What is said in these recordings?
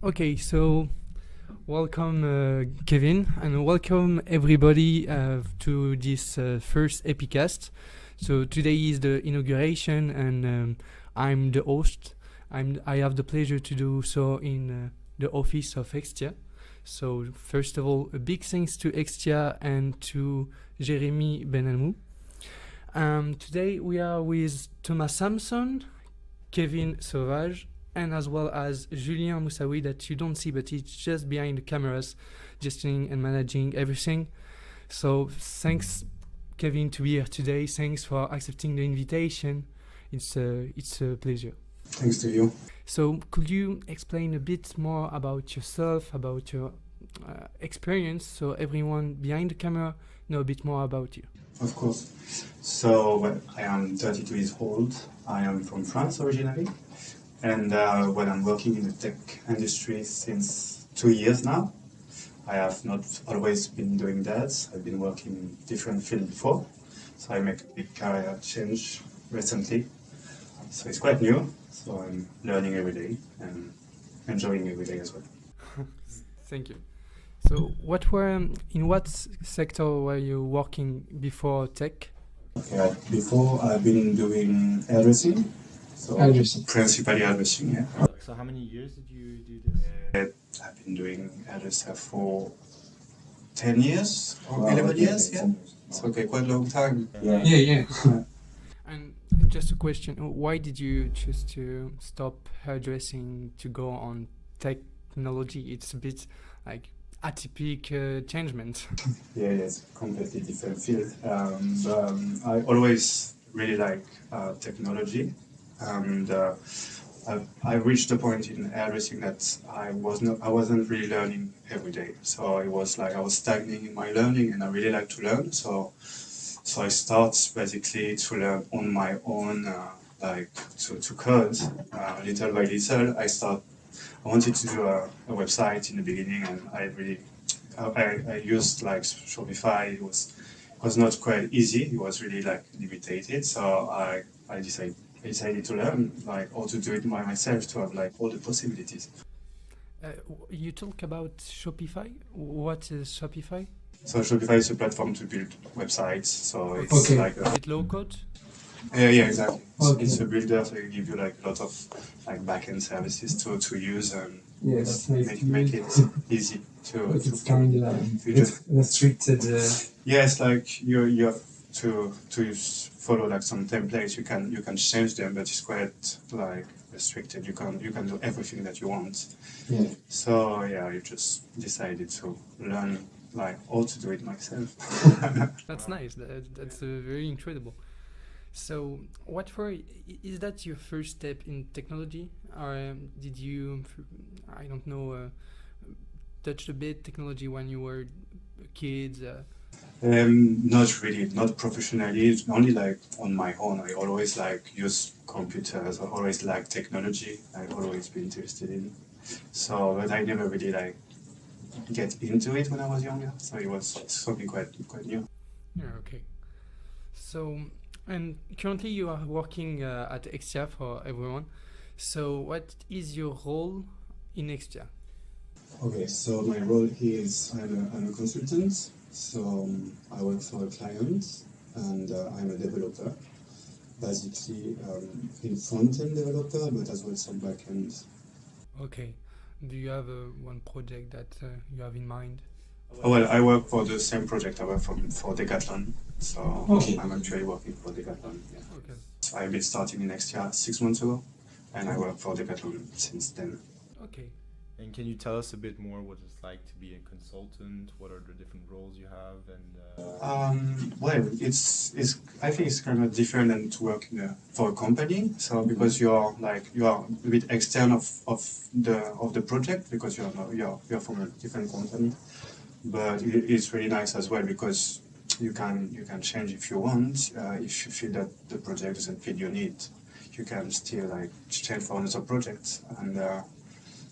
Okay, so welcome Kevin, and welcome everybody to this first Epi-Cast. So today is the inauguration, and I'm the host. I have the pleasure to do so in the office of Extia. So first of all, a big thanks to Extia and to Jeremy Benamou. Today we are with Thomas Samson, Kevin SAUVAGE, and as well as Julien Moussaoui, that you don't see, but he's just behind the cameras, gesting and managing everything. So thanks, Kevin, to be here today. Thanks for accepting the invitation. It's a pleasure. Thanks to you. So could you explain a bit more about yourself, about your experience, so everyone behind the camera know a bit more about you? Of course. So I am 32 years old. I am from France originally. And I'm working in the tech industry since 2 years now. I have not always been doing that. I've been working in different fields before. So I make a big career change recently. So it's quite new. So I'm learning every day and enjoying every day as well. Thank you. So in what sector were you working before tech? Okay, before I've been doing hairdressing. So principally hairdressing, yeah. So how many years did you do this? I've been doing hairdressing for 10 years or 11 years, yeah. It's okay, quite a long time. Yeah. And just a question, why did you choose to stop hairdressing to go on technology? It's a bit like atypical changement. Yeah, it's a completely different field. I always really like technology. And I reached a point in hairdressing that I wasn't really learning every day. So it was like I was stagnating in my learning, and I really like to learn. So I start basically to learn on my own, to code little by little. I wanted to do a website in the beginning, and I used like Shopify. It was not quite easy. It was really like limited. So I decided to learn like how to do it by myself, to have like all the possibilities. You talk about Shopify. What is Shopify? So Shopify is a platform to build websites. So it's like is it low code? Yeah, exactly. Okay. It's a builder, so it give you like a lot of like backend services to use and make it easy to. It's kind of restricted. Yeah, it's like you have to follow like some templates. You can change them, but it's quite like restricted. You can do everything that you want. Yeah. So yeah, I just decided to learn like how to do it myself. That's nice. That's very incredible. So, is that your first step in technology, or did you, I don't know, touch a bit technology when you were kids? Not really, not professionally. Only like on my own. I always like use computers. I always like technology. I've always been interested in. So, but I never really like get into it when I was younger. So it was something quite new. Yeah. Okay. So. And currently you are working at Extia for everyone. So what is your role in Extia? Okay, so my role here is I'm a consultant. So I work for a client, and I'm a developer. Basically, in front-end developer, but as well some back-end. Okay. Do you have one project that you have in mind? Well, I work for the same project. I work for Decathlon, so I'm actually working for Decathlon. Yeah. Okay. So I've been starting in Extia 6 months ago, and I work for Decathlon since then. Okay. And can you tell us a bit more what it's like to be a consultant? What are the different roles you have? And well, I think it's kind of different than to work for a company. So because you are a bit external of the project, because you're from a different company. But it's really nice as well, because you can change if you want. If you feel that the project doesn't fit your need, you can still like change for another project. And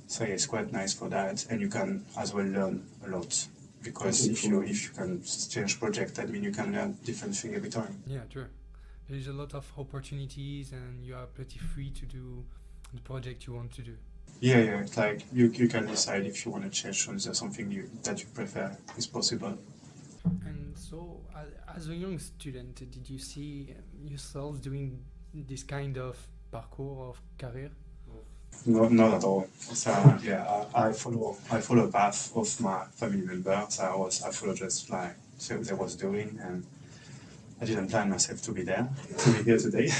so yeah, it's quite nice for that. And you can as well learn a lot, because if you can change project, that means you can learn different things every time. Yeah, sure. There's a lot of opportunities, and you are pretty free to do the project you want to do. Yeah. It's like you can decide if you want to change or is there something that you prefer. It's possible. And so, as a young student, did you see yourself doing this kind of parcours of career? No, not at all. So yeah, I follow a path of my family members. I follow just like so they was doing, and I didn't plan myself to be there, to be here today.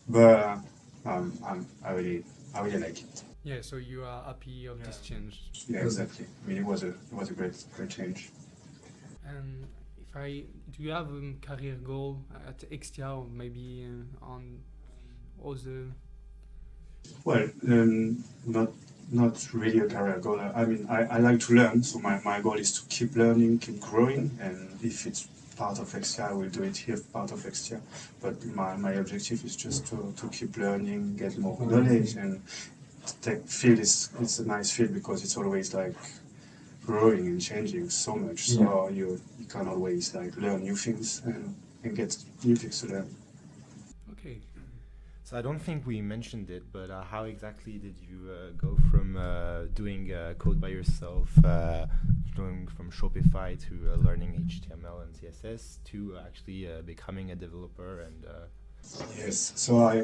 But I really like it. Yeah, so you are happy of this change. Yeah, exactly. I mean, it was a great change. And if I do you have a career goal at Extia or maybe on other? Well, not really a career goal. I mean, I like to learn, so my goal is to keep learning, keep growing, and if it's part of Extia, I will do it here, part of Extia. But my objective is just to keep learning, get more knowledge, and tech field it's a nice field because it's always like growing and changing so much. So you can always like learn new things and get new things to learn. Okay. So I don't think we mentioned it, but how exactly did you go from doing code by yourself, going from Shopify to learning HTML and CSS to actually becoming a developer and Yes, so I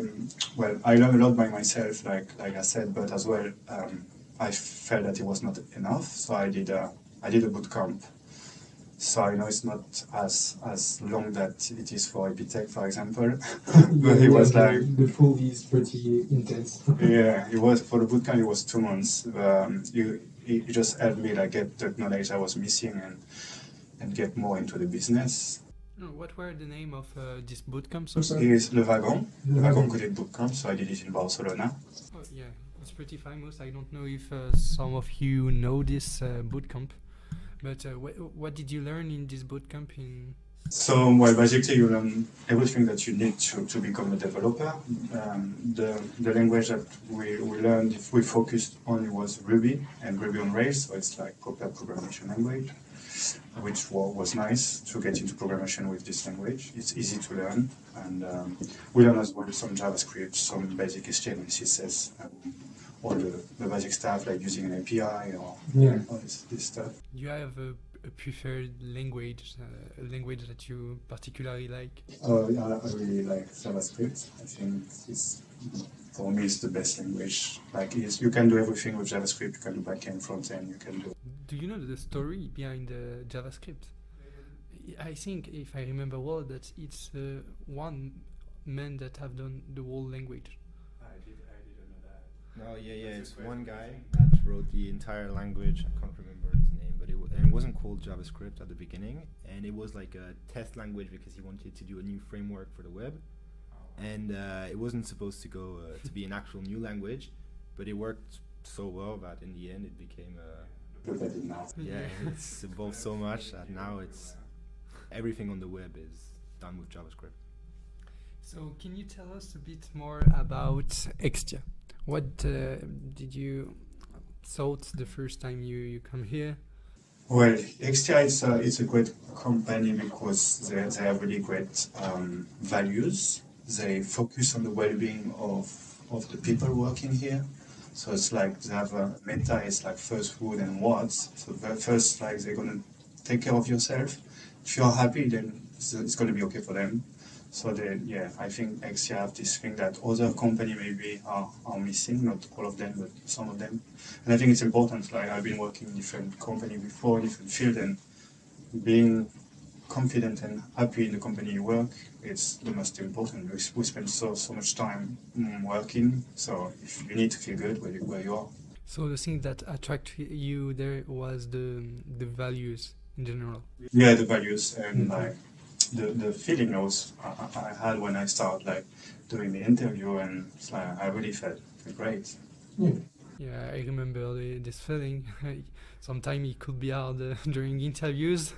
learned a lot by myself, like I said, but as well, I felt that it was not enough, so I did a bootcamp. So I know it's not as long that it is for EPITECH, for example, but it was like the pool is pretty intense. yeah, it was for the bootcamp. It was 2 months. It just helped me like get the knowledge I was missing and get more into the business. What were the name of this bootcamp? It is Le Wagon Coded Bootcamp, so I did it in Barcelona. Oh, yeah, it's pretty famous. I don't know if some of you know this bootcamp, but what did you learn in this bootcamp? So, well, basically you learn everything that you need to become a developer. The language that we learned, if we focused on, was Ruby and Ruby on Rails, so it's like proper programming language, which was nice to get into programming with this language. It's easy to learn, and we learn as well some JavaScript, some basic HTML and CSS, all the basic stuff like using an API or all this stuff. Do you have a preferred language, a language that you particularly like? Oh, yeah, I really like JavaScript. I think for me it's the best language. Like you can do everything with JavaScript. You can do backend, frontend. You can do. Do you know the story behind JavaScript? I think, if I remember well, that it's one man that have done the whole language. I didn't know that. no, yeah, it's one guy that wrote the entire language. I can't remember his name, but it wasn't called JavaScript at the beginning, and it was like a test language because he wanted to do a new framework for the web, and it wasn't supposed to go to be an actual new language, but it worked so well that in the end it became Look at it now. yeah, it's evolved so much that now it's everything on the web is done with JavaScript. So can you tell us a bit more about Extia? What did you thought the first time you come here? Well, Extia it's a great company because they have really great values. They focus on the well-being of the people working here. So it's like they have a meta, it's like first food and words. So first, like they're gonna take care of yourself. If you're happy, then it's gonna be okay for them. So I think Exia have this thing that other company maybe are missing, not all of them, but some of them. And I think it's important. Like I've been working in different company before, different field, and being confident and happy in the company you work, it's the most important. We spend so much time working, so if you need to feel good where you are. So the thing that attracted you there was the values in general. Yeah, the values and like the feeling I had when I started like doing the interview, and it's like I really felt great. Yeah, I remember this feeling. Sometimes it could be hard during interviews.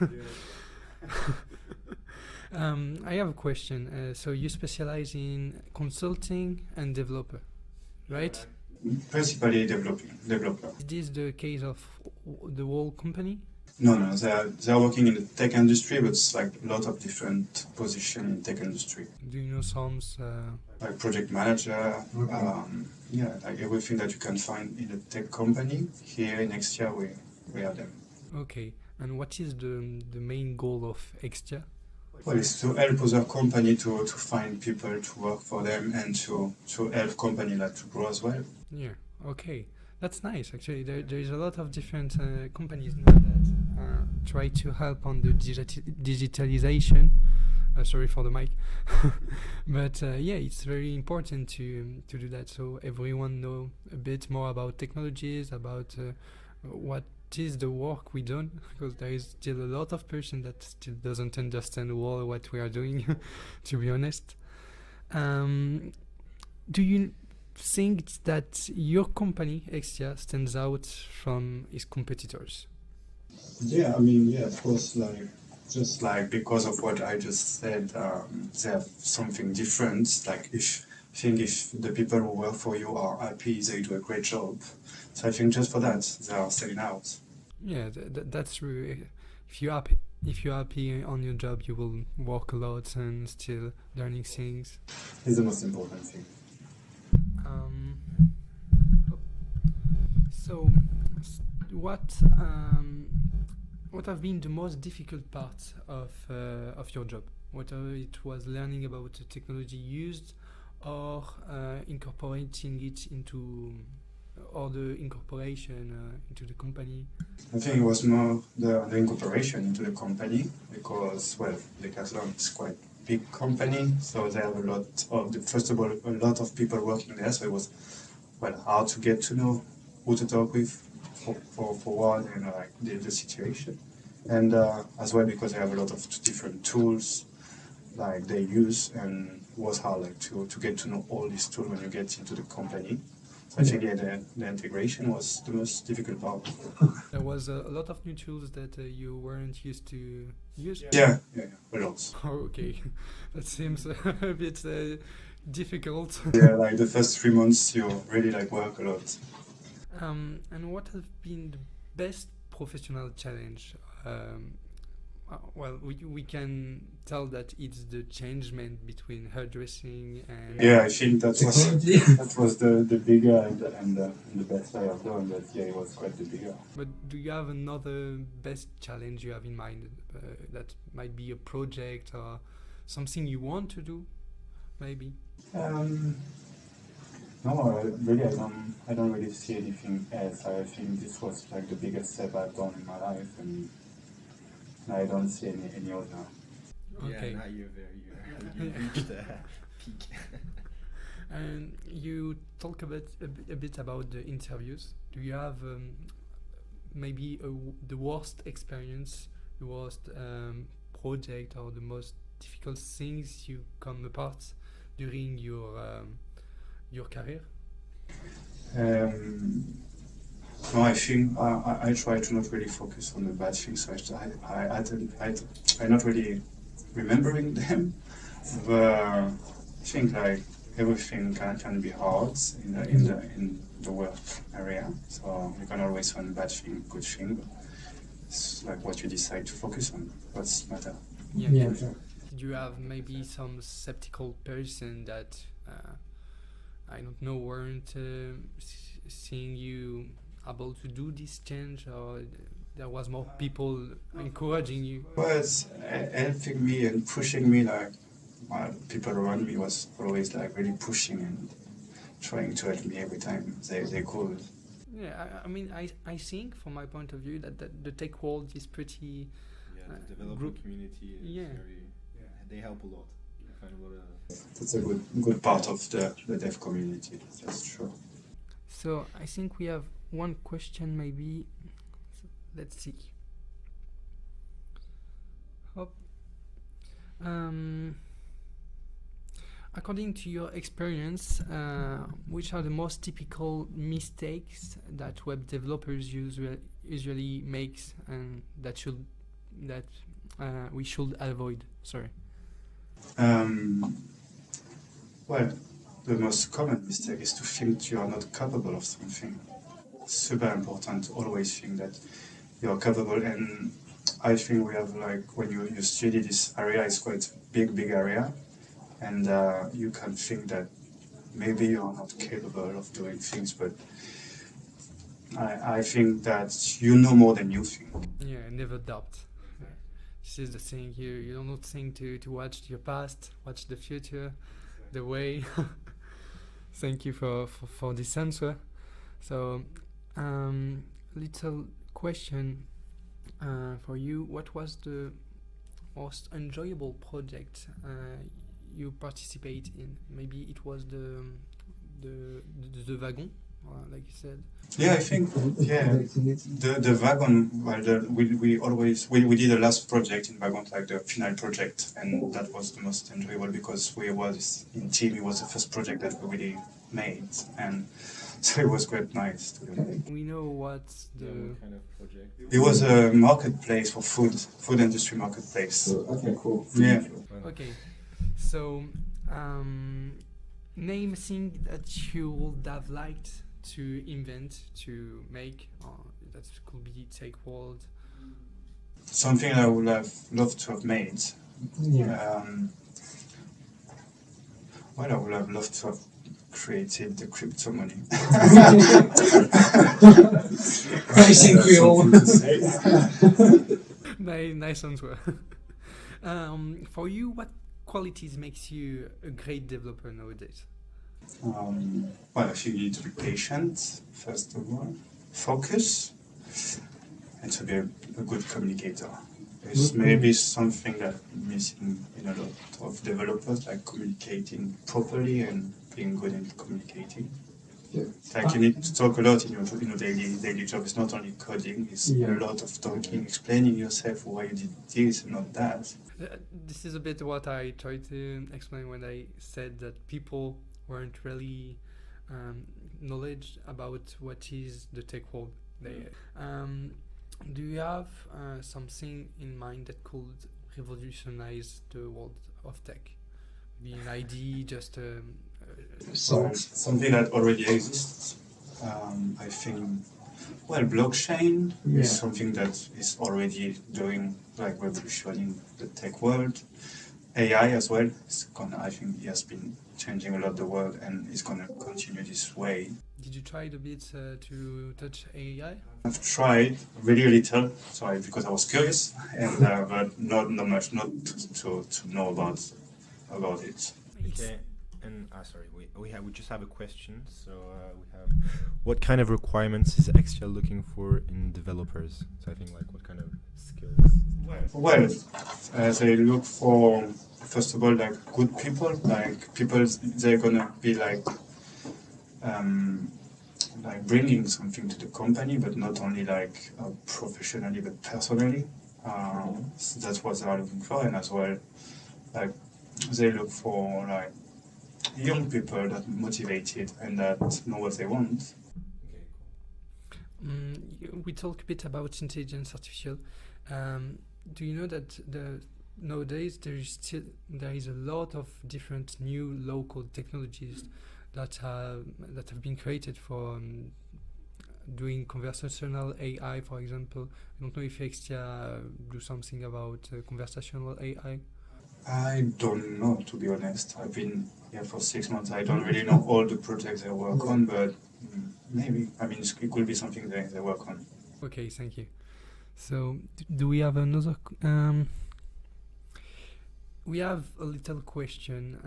I have a question. So you specialize in consulting and developer, right? Principally developer. Is this the case of the whole company? No, they are working in the tech industry, but it's like a lot of different position in tech industry, Do you know some? like project manager. Okay. Yeah, like everything that you can find in a tech company. Here in Extia, we have them. Okay. And what is the main goal of Extia? Well, it's to help other company to find people to work for them and to help company like to grow as well. Yeah. Okay. That's nice. Actually, there is a lot of different companies now that try to help on the digitalization. Sorry for the mic, but yeah, it's very important to do that so everyone know a bit more about technologies, about what is the work we done, because there is still a lot of person that still doesn't understand well what we are doing. To be honest, do you think that your company Extia stands out from its competitors? Yeah, I mean, yeah, of course, like just like because of what I just said, they have something different. Like if the people who work for you are happy, they do a great job. So I think just for that, they are selling out. Yeah, that's true. If you're happy on your job, you will work a lot and still learning things. It's the most important thing. Um, so, what what have been the most difficult parts of your job? Whether it was learning about the technology used, or incorporating it into, or the incorporation into the company. I think it was more the incorporation into the company because, well, Decathlon is quite big company, so they have a lot of, first of all, a lot of people working there, so it was, well, hard to get to know who to talk with for what and like the situation. And as well because they have a lot of different tools like they use and it was hard like to get to know all these tools when you get into the company. So I think yeah, the integration was the most difficult part. There was a lot of new tools that you weren't used to use. Yeah, a lot. Oh, okay, that seems a bit difficult. Yeah, like the first 3 months you really like work a lot. And what has been the best professional challenge? Well, we can tell that it's the changement between hairdressing and Yeah, I think that was Technology. that was the bigger and the best I have done. But yeah, it was quite the bigger. But do you have another best challenge you have in mind? That might be a project or something you want to do, maybe. No, really, I don't really see anything else. I think this was like the biggest step I've done in my life, and I don't see any other. Okay. Yeah, now you've reached the peak. And you talk a bit about the interviews. Do you have maybe the worst experience, the worst project, or the most difficult things you come apart during your career? No, I think I try to not really focus on the bad things. So I'm not really remembering them. But I think like everything can be hard in the work area. So you can always find bad thing, good thing. But it's like what you decide to focus on. What's matter. Yeah. Yeah, Did, sure. did you have maybe some skeptical person that I don't know weren't seeing you able to do this change, or there was more people encouraging you? Was helping me and pushing me like people around me was always like really pushing and trying to help me every time they could. Yeah, I mean, I think from my point of view that the tech world is pretty. Yeah, the developer group- community is yeah. very. Yeah, they help a lot. You find a lot of. That's a good part of the dev community. That's true. So I think we have one question maybe. So let's see. Hop. According to your experience, which are the most typical mistakes that web developers usually makes and that we should avoid? Sorry. Well, the most common mistake is to think you are not capable of something. It's super important to always think that you're capable. And I think we have like when you study this area, it's quite big area, and you can think that maybe you're not capable of doing things, but I think that you know more than you think. Yeah, never doubt. Yeah. This is the thing here. You don't think to watch your past, watch the future, the way. Thank you for this answer. So, little question for you. What was the most enjoyable project you participate in? Maybe it was the wagon, like you said. Yeah, I think the wagon. Well, we did the last project in wagon, like the final project, and that was the most enjoyable because we was in team. It was the first project that we really made, and so it was quite nice to do. We know what's the. What kind of project? It was a marketplace for food industry marketplace. Okay, cool. Yeah. Okay, so name a thing that you would have liked to invent, to make, that could be tech world. Something I would have loved to have made. Yeah. Well, I would have loved to have created the crypto money. I think we all. Nice answer. For you, what qualities makes you a great developer nowadays? Well, I think you need to be patient, first of all, focus, and to be a good communicator. It's maybe something that's missing in a lot of developers, like communicating properly and being good in communicating. Yeah. Like you need to talk a lot in your daily job. It's not only coding; it's a lot of talking, explaining yourself why you did this and not that. This is a bit what I tried to explain when I said that people weren't really knowledge about what is the tech world. Do you have something in mind that could revolutionize the world of tech? Be an idea, just Something that already exists. I think, well, blockchain is something that is already doing, like, revolutioning the tech world. AI as well, I think it has been changing a lot the world and it's gonna continue this way. Did you try a bit to touch AI? I've tried really little, sorry, because I was curious, and but not much, not to know about it. Okay, and sorry, we just have a question. So we have, what kind of requirements is Extia looking for in developers? So I think like what kind of skills? Well, they look for, first of all, like good people, like people they're gonna be like bringing something to the company, but not only like professionally, but personally. So that's what they are looking for, and as well, like they look for like young people that are motivated and that know what they want. Okay, cool. We talk a bit about intelligence artificial. Do you know that nowadays there is a lot of different new local technologies that have been created for doing conversational AI, for example. I don't know if Extia do something about conversational AI. I don't know, to be honest. I've been here for 6 months. I don't really know all the projects they work on, but maybe. I mean, it could be something they work on. Okay, thank you. So, do we have another? We have a little question.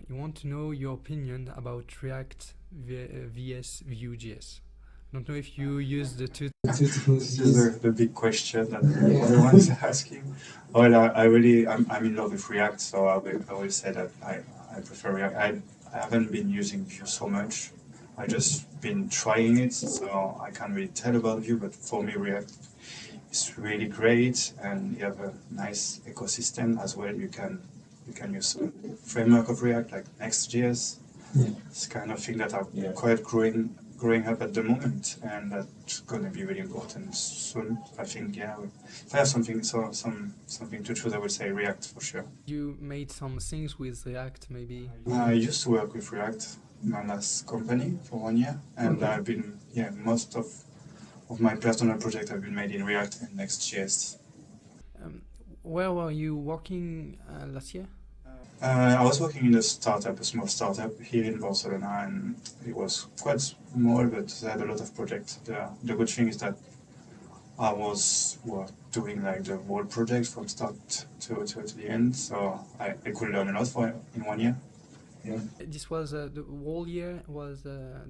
You want to know your opinion about React vs Vue.js. I don't know if you use the two. This is the big question that everyone's asking. Well, I'm in love with React, so I will say that I prefer React. I haven't been using Vue so much. I just been trying it, so I can't really tell about Vue. But for me, React is really great, and you have a nice ecosystem as well. You can use some framework of React like NEXT.js. It's kind of thing that are quite growing up at the moment, and that's going to be really important soon. I think, if I have something to choose, I would say React for sure. You made some things with React, maybe? I used to work with React in my last company for 1 year, and I've been, most of of my personal project have been made in React and Next.js. Where were you working last year? I was working in a startup, a small startup here in Barcelona, and it was quite small, but they had a lot of projects. The good thing is that I was doing like the whole project from start to the end, so I could learn a lot in 1 year. Yeah. This was the whole year was the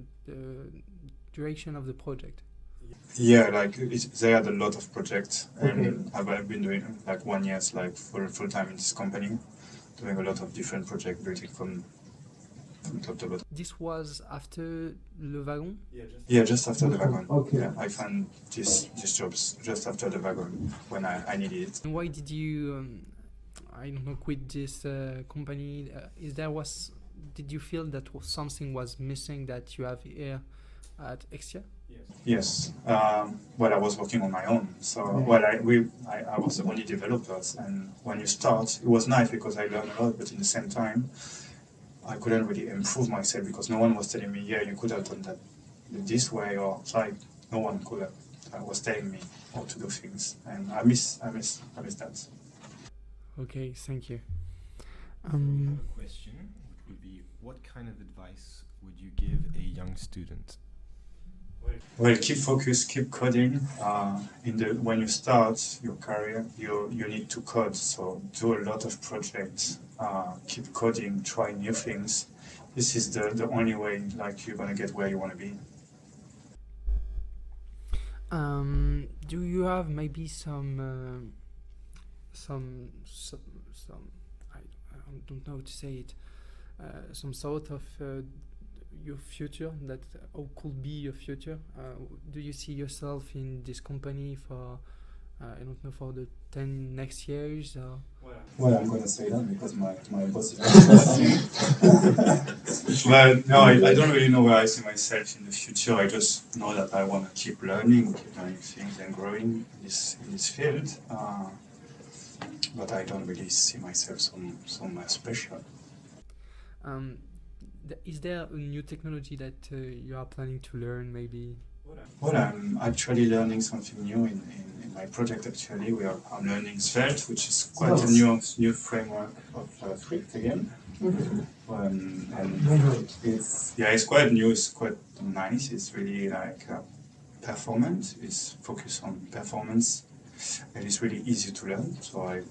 duration of the project. Yeah, like they had a lot of projects, and I've been doing like 1 year, like full time in this company, doing a lot of different projects, building from top to bottom. This was after Le Wagon? Yeah, just after the wagon. Okay. Yeah, I found these jobs just after the wagon when I needed it. And why did you, I don't know, quit this company? Did you feel that something was missing that you have here at Extia? Yes. Well, I was working on my own, so I was the only developers, and when you start, it was nice because I learned a lot, but in the same time, I couldn't really improve myself because no one was telling me, yeah, you could have done that this way, or like no one could have was telling me how to do things, and I miss that. Okay, thank you. Question would be, what kind of advice would you give a young student? Well, keep focus, keep coding. When you start your career, you need to code. So do a lot of projects. Keep coding, try new things. This is the only way like you're gonna get where you want to be. Do you have maybe some I don't know how to say it, some sort of your future, that could be your future? Do you see yourself in this company for I don't know, for the 10 next years? Or? Well, I'm gonna say that because my boss is asking. But no, I don't really know where I see myself in the future. I just know that I want to keep learning things and growing in this field. But I don't really see myself some special. Is there a new technology that you are planning to learn, maybe? Well, I'm actually learning something new in my project. Actually, I'm learning Svelte, which is quite a new framework of Swift again. And it's quite new. It's quite nice. It's really like performance. It's focused on performance, and it's really easy to learn. So I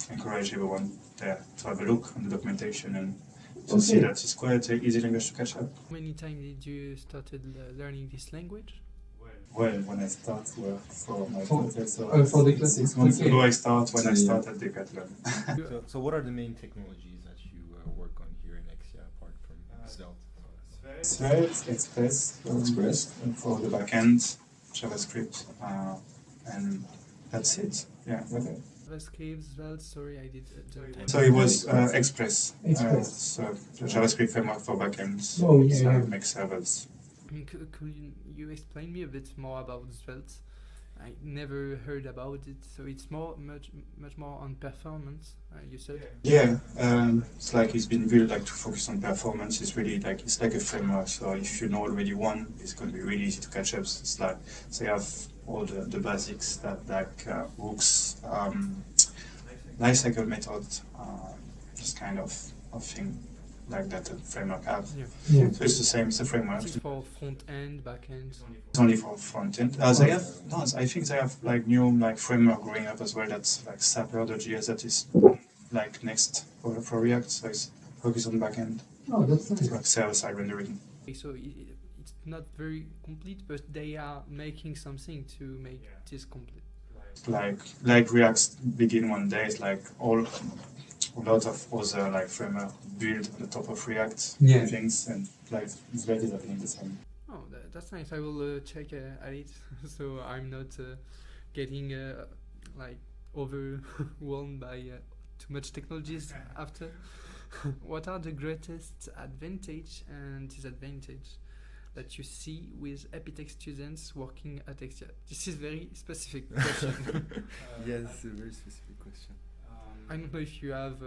encourage everyone there to have a look on the documentation and to see that it's quite an easy language to catch up. How many times did you started learning this language? Well, when I start work for my project, so for the class, 6 months ago I started at Decathlon. So what are the main technologies that you work on here in Extia apart from Svelte? Svelte, Express for the backend, JavaScript, and that's it. Yeah. Okay. JavaScript, Svelte, sorry, I did. So it was Express. So the JavaScript framework for backend. So make servers. Could you explain me a bit more about Svelte? I never heard about it, so it's much more on performance. You said. Yeah, it's like it's been built like to focus on performance. It's really like it's like a framework. So if you know already one, it's going to be really easy to catch up. It's like they have all the basics that like hooks, lifecycle method, this kind of thing. Like that the framework has. Yeah. So it's the same, it's a framework. It's for front end, back end. It's only for front end. They have I think they have like new like framework growing up as well. That's like S.H.L that is like next for React. So it's focused on back end. Oh, that's nice. It's like server-side rendering. So it's not very complete, but they are making something to make this complete. Like React's begin one day. It's like a lot of other like framework built on the top of React things, and like Svelte is happening the same. Oh, that's nice. I will check at it, so I'm not getting like overwhelmed by too much technologies after. What are the greatest advantage and disadvantage that you see with EPITECH students working at Extia? This is very specific question. Yes, it's a very specific question. I don't know if you have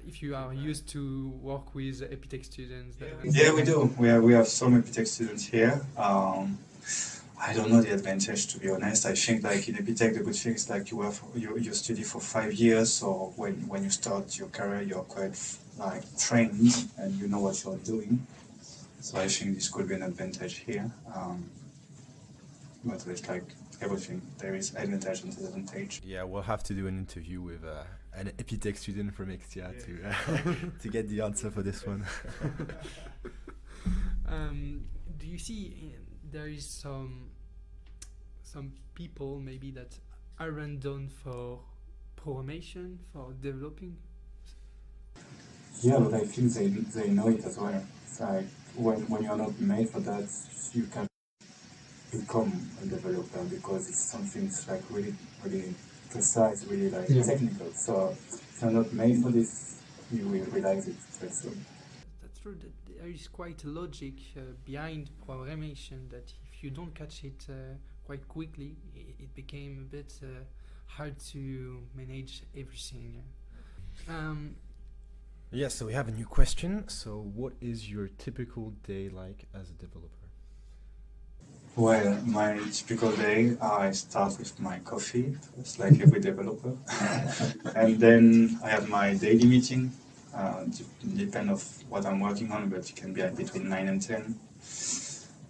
if you are used to work with EPITECH students. Yeah, we do. We have some EPITECH students here. I don't know the advantage, to be honest. I think like in EPITECH, the good thing is like you study for 5 years, so when you start your career, you're quite like trained and you know what you're doing. So I think this could be an advantage here. But it's like everything, there is advantage and disadvantage. Yeah, we'll have to do an interview with an EPITECH student from Extia to get the answer for this one. Do you see there is some people maybe that aren't done for programmation, for developing? Yeah, but I think they know it as well. It's like when you're not made for that, you can become a developer because it's something that's like really precise, really like technical. So if you're not made for this, you will realize it very soon. That's true. That there is quite a logic behind programmation. That if you don't catch it quite quickly, it became a bit hard to manage everything. Yeah, so we have a new question. So what is your typical day like as a developer? Well, my typical day, I start with my coffee, just like every developer. And then I have my daily meeting, depend of what I'm working on, but it can be between 9 and 10.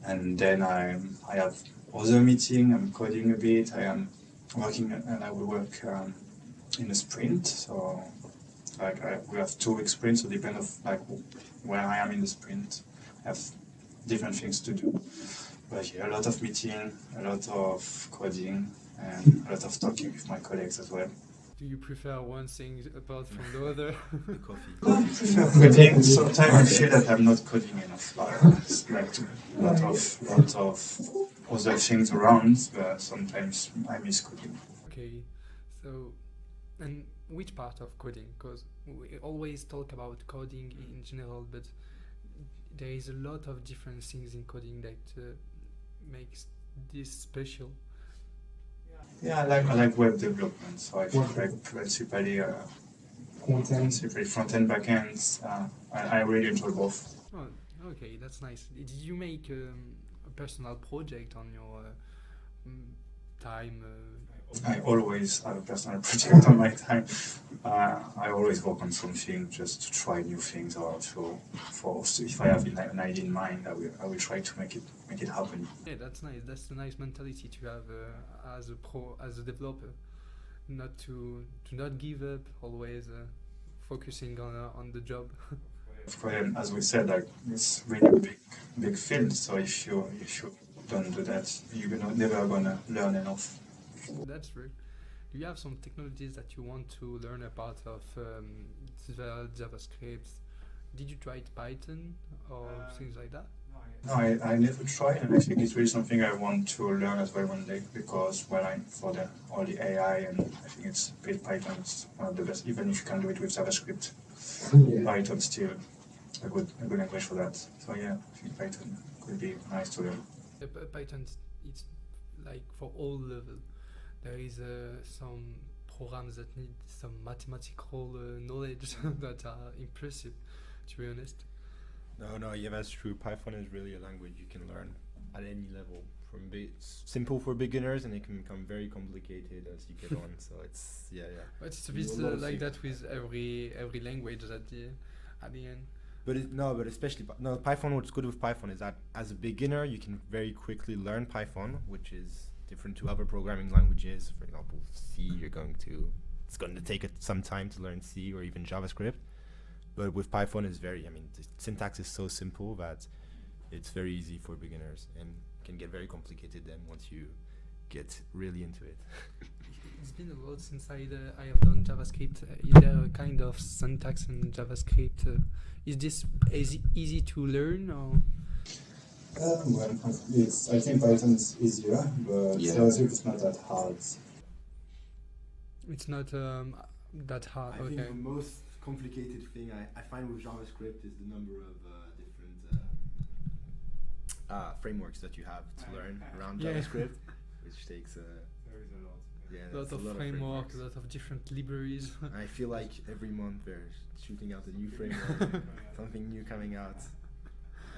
And then I have other meeting, I'm coding a bit, I am working, and I will work in a sprint. So like we have 2-week sprints, so depend of like where I am in the sprint. I have different things to do. But yeah, a lot of meeting, a lot of coding, and a lot of talking with my colleagues as well. Do you prefer one thing apart from the other? The coffee. I prefer coding. Sometimes I feel that I'm not coding enough. It's like a lot of other things around, but sometimes I miss coding. Okay, so and which part of coding? Because we always talk about coding in general, but there is a lot of different things in coding that makes this special. Yeah, I like web development, so I think like principally front-end, back-end. I really enjoy both. Oh, okay, that's nice. Did you make a personal project on your time? I always have a personal project on my time. I always work on something just to try new things, or if I have an idea in mind, I will try to make it happen. Yeah, that's nice. That's a nice mentality to have as a developer, not to not give up. Always focusing on the job. As we said, like it's really a big field. So if you don't do that, you're never gonna learn enough. That's true. Do you have some technologies that you want to learn about of Svelte, JavaScript? Did you try Python or things like that? No, I never tried, and I think it's really something I want to learn as well one day because for all the AI, and I think it's Python is one of the best. Even if you can do it with JavaScript, Python's still a good language for that. So yeah, I think Python could be nice to learn. Python, it's like for all level. There is some programs that need some mathematical knowledge that are impressive, to be honest. No, yeah, that's true. Python is really a language you can learn at any level. It's simple for beginners, and it can become very complicated as you get on. So it's But it's a bit like that with every language at the end. But especially Python. What's good with Python is that as a beginner, you can very quickly learn Python, which is different to other programming languages. For example, C, it's going to take some time to learn C or even JavaScript. But with Python, the syntax is so simple that it's very easy for beginners and can get very complicated then once you get really into it. It's been a while since I have done JavaScript. Is there a kind of syntax in JavaScript? Is this easy to learn or? Well, I think Python is easier, but JavaScript is not that hard. It's not that hard. I think the most complicated thing I find with JavaScript is the number of different frameworks that you have to learn around JavaScript, which takes. There is a lot. Yeah, a lot that's of framework, frameworks. a lot of different libraries. I feel like every month they're shooting out a new framework, something new coming out.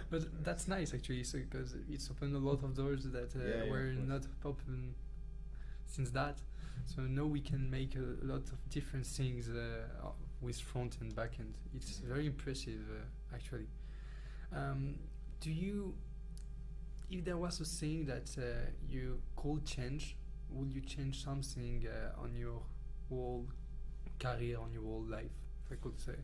But that's nice actually, so because it's opened a lot of doors that Yeah, were of course. not open since that. So now we can make a lot of different things with front and back end. It's very impressive actually. Do you, if there was a thing that you could change, would you change something on your whole career, on your whole life, if I could say?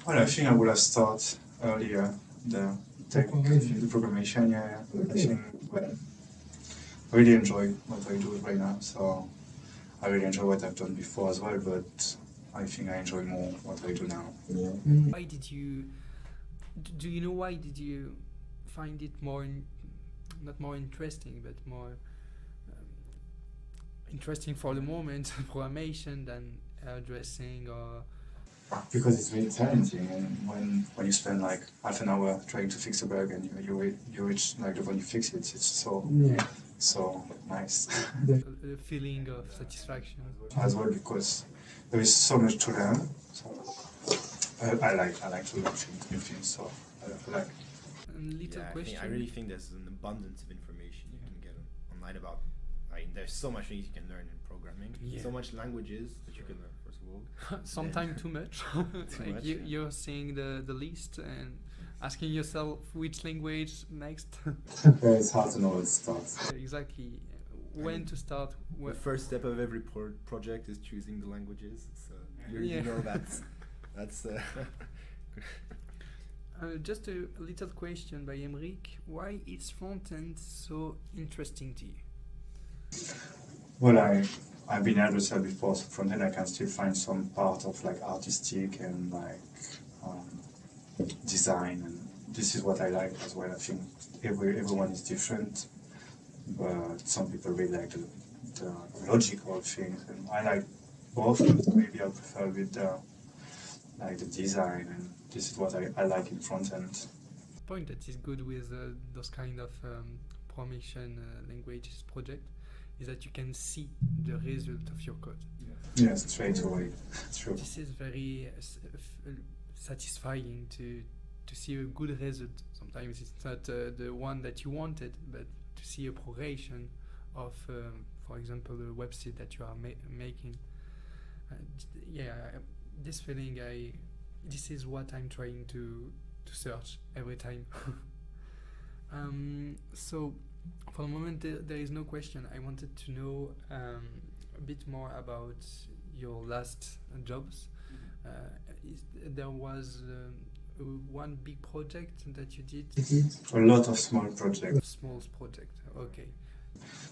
Well, I think I would have started earlier the tech, the programmation. Yeah, I think well, I really enjoy what I do right now. So I really enjoy what I've done before as well. But I think I enjoy more what I do now. Why did you? Do you know why did you find it more, not more interesting, but more interesting for the moment, programmation than hairdressing or? Because it's very challenging, and when you spend like half an hour trying to fix a bug and you reach like the when you fix it, it's so nice. A feeling of satisfaction. As well, because there is so much to learn. So I like to learn new things. So I like. Little Yeah, question. I really think there's an abundance of information you can get online about. I mean, there's so much things you can learn in programming. Yeah. So much languages that you can learn. First of all, Sometimes too much. Like much, you're seeing the list and asking yourself which language next. Yeah, it's hard to know where to start. Exactly. When to start. the first step of every project is choosing the languages. So you know that's. Just a little question by Emric. Why is front-end so interesting to you? Well, I've been hairdresser before, so from then I can still find some part of like artistic and like design, and this is what I like as well. I think everyone is different, but some people really like the logical things, and I like both. But maybe I prefer with the design, and this is what I like in front end. Point that is good with those kind of programmation languages project is that you can see the result of your code. Yes, straight away. True. This is very satisfying to see a good result. Sometimes it's not the one that you wanted, but to see a progression of, for example, a website that you are making. This feeling, this is what I'm trying to search every time. So, for the moment, there is no question. I wanted to know a bit more about your last jobs. There was one big project that you did? A lot of small projects. Small project, okay.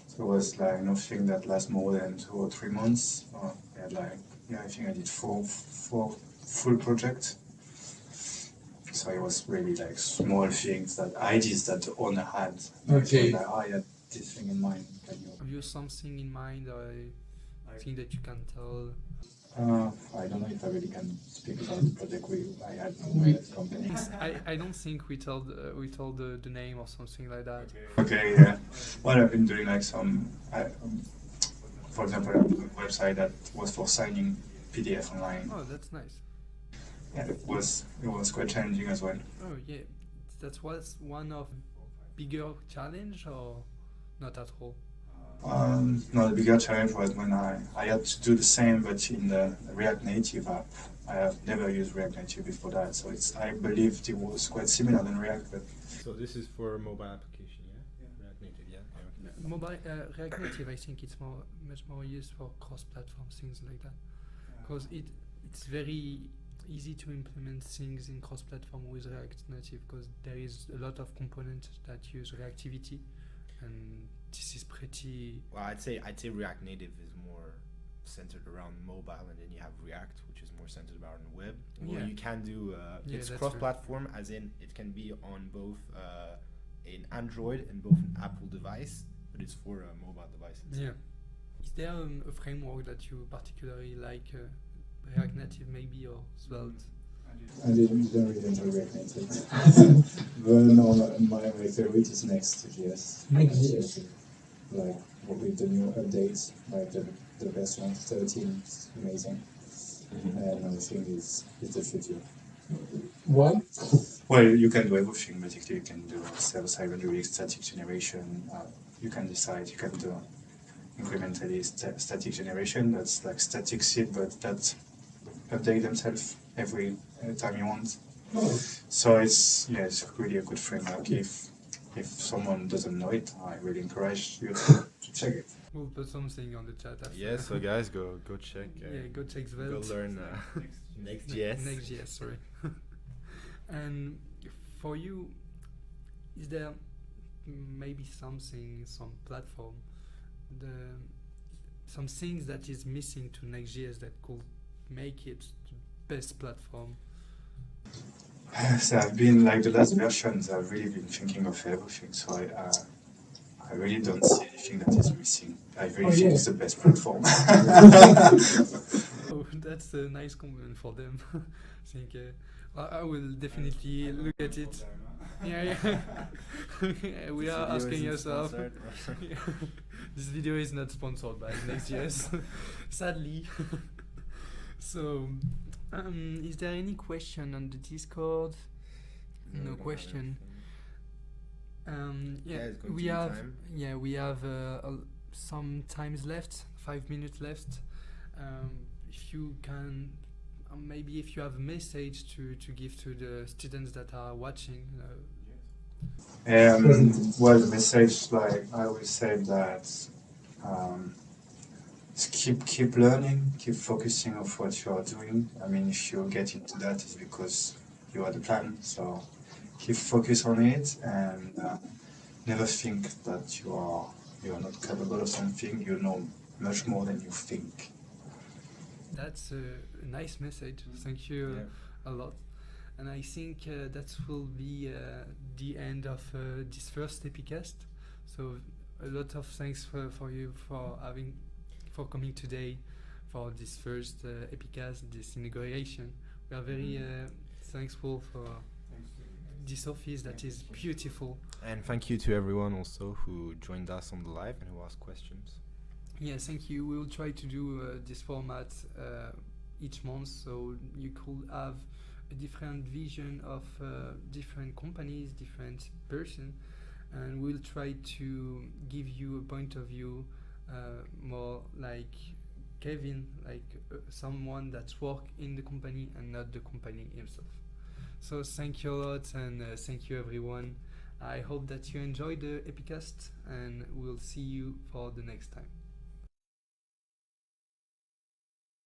So it was like nothing that lasts more than 2 or 3 months. I think I did four full projects. So it was really like small things, that ideas that the owner had. Okay. So I had this thing in mind. Have you something in mind or a thing that you can tell? I don't know if I really can speak about the project I had with the company. I don't think we told the name or something like that. Okay, yeah. Well, I've been doing like some, for example, a website that was for signing PDF online. Oh, that's nice. Yeah, it was quite challenging as well. Oh yeah, that was one of bigger challenge or not at all? No, the bigger challenge was when I had to do the same, but in the React Native app. I have never used React Native before that, so I believed it was quite similar than React. But So this is for a mobile application, yeah? React Native, yeah. Okay. Mobile React Native, I think it's much more used for cross-platform things like that, because it's very easy to implement things in cross-platform with React Native, because there is a lot of components that use reactivity, and this is pretty. Well, I'd say React Native is more centered around mobile, and then you have React, which is more centered around the web. Well, Yeah. you can do it's that's cross-platform, as in it can be on both an Android and both an Apple device, but it's for mobile devices. Yeah. Is there a framework that you particularly like, React Native maybe, or Svelte? I didn't really enjoy React Native. But no, my favorite is Next.js. Next.js. like with the new updates, like the version 13 is amazing. And I think it's the future. Why? Well, you can do everything basically. You can do server-side rendering, static generation. You can decide. You can do incrementally static generation. That's like static seed, but that update themselves every time you want. Oh, So it's really a good framework. If someone doesn't know it, I really encourage you to check it. We'll put something on the chat after. Yeah, so guys, go check. Yeah, go check Go Svelte. learn Next.js. Next.js, sorry. And for you, is there maybe something, some platform, some things that is missing to Next.js that could make it the best platform? So I've been like the last versions. I've really been thinking of everything. So I really don't see anything that is missing. I really think it's the best platform. Oh, that's a nice compliment for them. I think I will definitely look at it. Yeah. Yeah, we are asking yourself. Yeah. This video is not sponsored by Next.js, sadly. So, is there any question on the Discord? No question. Yeah, it's going to we be have time. we have some times left, 5 minutes left. If you can, maybe if you have a message to give to the students that are watching. Well, the message, like I always say that keep learning, keep focusing on what you are doing. I mean, if you get into that, it's because you had a plan. So keep focus on it and never think that you are not capable of something. You know much more than you think. That's a nice message. Thank you a lot. And I think that will be the end of this first Epi-Cast. So a lot of thanks for you for coming today for this first Epi-Cast, this inauguration. We are very thankful for this office that is beautiful. And thank you to everyone also who joined us on the live and who asked questions. Yeah, thank you. We will try to do this format each month, so you could have a different vision of different companies, different person, and we'll try to give you a point of view more like Kevin, like someone that's work in the company and not the company himself. So thank you a lot, and thank you everyone. I hope that you enjoyed the Epi-Cast, and we'll see you for the next time.